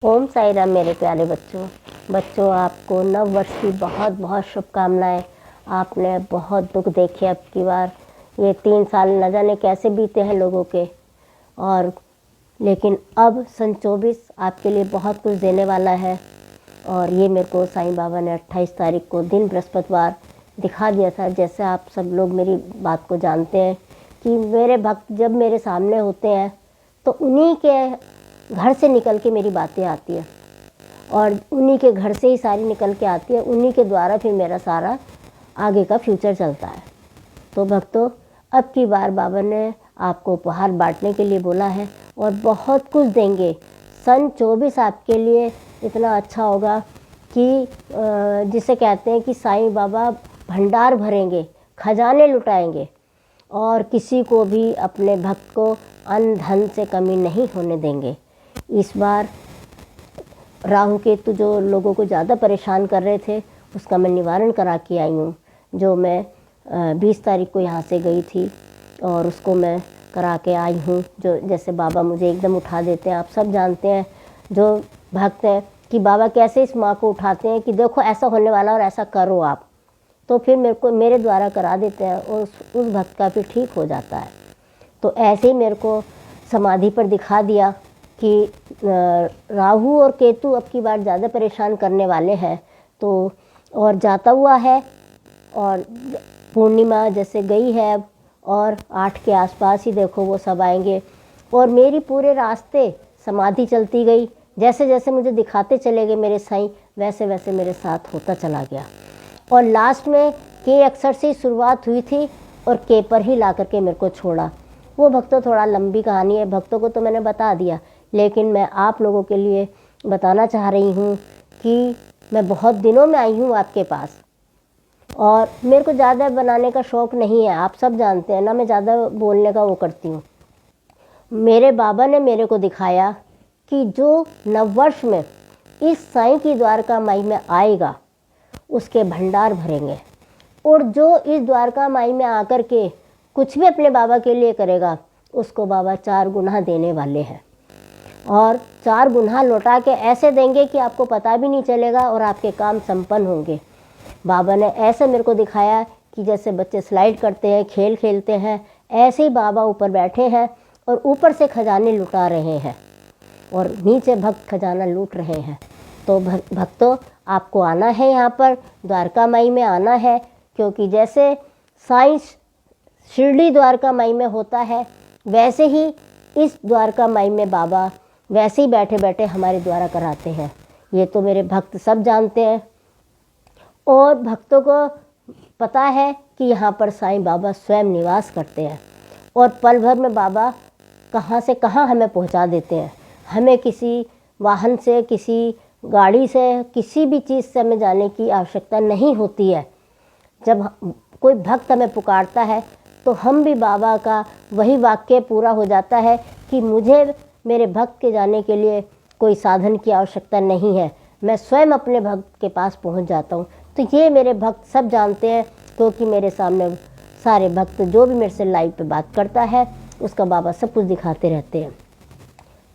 ओम साई राम मेरे प्यारे बच्चों आपको नव वर्ष की बहुत बहुत शुभकामनाएं। आपने बहुत दुख देखे अब की बार। ये 3 साल न जाने कैसे बीते हैं लोगों के, और लेकिन अब सन 24 आपके लिए बहुत कुछ देने वाला है। और ये मेरे को साईं बाबा ने 28 तारीख को दिन बृहस्पतिवार दिखा दिया था। जैसे आप सब लोग मेरी बात को जानते हैं कि मेरे भक्त जब मेरे सामने होते हैं तो उन्हीं के घर से निकल के मेरी बातें आती है, और उन्हीं के घर से ही सारी निकल के आती है। उन्हीं के द्वारा फिर मेरा सारा आगे का फ्यूचर चलता है। तो भक्तों, अब की बार बाबा ने आपको उपहार बांटने के लिए बोला है और बहुत कुछ देंगे। सन 24 आपके लिए इतना अच्छा होगा कि जिसे कहते हैं कि साईं बाबा भंडार भरेंगे, खजाने लुटाएंगे, और किसी को भी अपने भक्त को अन्न धन से कमी नहीं होने देंगे। इस बार राहु केतु जो लोगों को ज़्यादा परेशान कर रहे थे, उसका मैं निवारण करा के आई हूँ। जो मैं 20 तारीख को यहाँ से गई थी और उसको मैं करा के आई हूँ। जो जैसे बाबा मुझे एकदम उठा देते हैं, आप सब जानते हैं जो भक्त हैं कि बाबा कैसे इस माँ को उठाते हैं कि देखो ऐसा होने वाला और ऐसा करो आप, तो फिर मेरे द्वारा करा देते हैं और उस भक्त का फिर ठीक हो जाता है। तो ऐसे ही मेरे को समाधि पर दिखा दिया कि राहु और केतु अब की बार ज़्यादा परेशान करने वाले हैं। तो और जाता हुआ है, और पूर्णिमा जैसे गई है अब, और 8 के आसपास ही देखो वो सब आएंगे। और मेरी पूरे रास्ते समाधि चलती गई। जैसे जैसे मुझे दिखाते चले गए मेरे साईं, वैसे वैसे मेरे साथ होता चला गया। और लास्ट में के अक्षर से शुरुआत हुई थी और के पर ही ला करके मेरे को छोड़ा। वो भक्तों थोड़ा लंबी कहानी है, भक्तों को तो मैंने बता दिया, लेकिन मैं आप लोगों के लिए बताना चाह रही हूँ कि मैं बहुत दिनों में आई हूँ आपके पास, और मेरे को ज़्यादा बनाने का शौक़ नहीं है, आप सब जानते हैं ना, मैं ज़्यादा बोलने का वो करती हूँ। मेरे बाबा ने मेरे को दिखाया कि जो नववर्ष में इस साईं की द्वारका माई में आएगा उसके भंडार भरेंगे, और जो इस द्वारका माई में आकर के कुछ भी अपने बाबा के लिए करेगा उसको बाबा 4 गुना देने वाले हैं। और 4 गुना लौटा के ऐसे देंगे कि आपको पता भी नहीं चलेगा और आपके काम संपन्न होंगे। बाबा ने ऐसे मेरे को दिखाया कि जैसे बच्चे स्लाइड करते हैं, खेल खेलते हैं, ऐसे ही बाबा ऊपर बैठे हैं और ऊपर से खजाने लुटा रहे हैं और नीचे भक्त खजाना लूट रहे हैं। तो भक्तों, आपको आना है यहाँ पर, द्वारका माई में आना है, क्योंकि जैसे साईं शिरडी द्वारका माई में होता है, वैसे ही इस द्वारका माई में बाबा वैसे ही बैठे बैठे हमारे द्वारा कराते हैं। ये तो मेरे भक्त सब जानते हैं, और भक्तों को पता है कि यहाँ पर साईं बाबा स्वयं निवास करते हैं, और पल भर में बाबा कहाँ से कहाँ हमें पहुँचा देते हैं। हमें किसी वाहन से, किसी गाड़ी से, किसी भी चीज़ से हमें जाने की आवश्यकता नहीं होती है। जब कोई भक्त हमें पुकारता है तो हम भी बाबा का वही वाक्य पूरा हो जाता है कि मुझे मेरे भक्त के जाने के लिए कोई साधन की आवश्यकता नहीं है, मैं स्वयं अपने भक्त के पास पहुंच जाता हूं। तो ये मेरे भक्त सब जानते हैं, क्योंकि मेरे सामने सारे भक्त जो भी मेरे से लाइव पे बात करता है उसका बाबा सब कुछ दिखाते रहते हैं।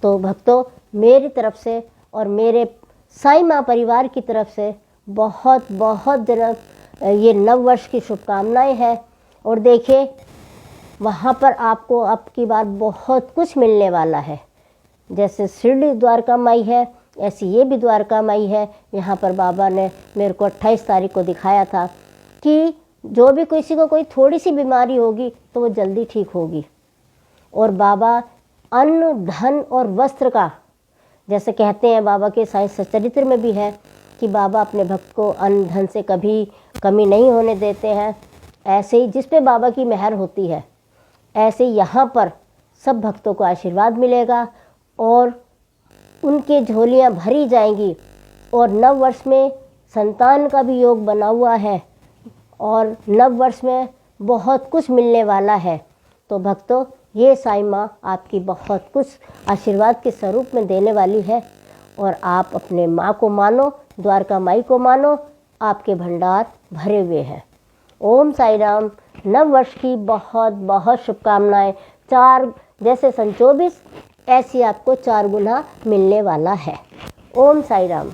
तो भक्तों, मेरी तरफ से और मेरे साईं माँ परिवार की तरफ से बहुत बहुत ये नव वर्ष की शुभकामनाएं हैं। और देखिए, वहाँ पर आपको अब की बार बहुत कुछ मिलने वाला है। जैसे शिरडी द्वारका माई है, ऐसी ये भी द्वारका माई है। यहाँ पर बाबा ने मेरे को 28 तारीख को दिखाया था कि जो भी किसी को कोई थोड़ी सी बीमारी होगी तो वो जल्दी ठीक होगी। और बाबा अन्न धन और वस्त्र का, जैसे कहते हैं बाबा के साईं सच्चरित्र में भी है कि बाबा अपने भक्त को अन्न धन से कभी कमी नहीं होने देते हैं। ऐसे ही जिस पे बाबा की मेहर होती है, ऐसे यहाँ पर सब भक्तों को आशीर्वाद मिलेगा और उनके झोलियाँ भरी जाएंगी। और नव वर्ष में संतान का भी योग बना हुआ है, और नव वर्ष में बहुत कुछ मिलने वाला है। तो भक्तों, ये साईं माँ आपकी बहुत कुछ आशीर्वाद के स्वरूप में देने वाली है, और आप अपने माँ को मानो, द्वारका माई को मानो, आपके भंडार भरे हुए हैं। ओम साई राम। नव वर्ष की बहुत बहुत शुभकामनाएं। 4 जैसे सन 24 ऐसी आपको 4 गुना मिलने वाला है। ओम साई राम।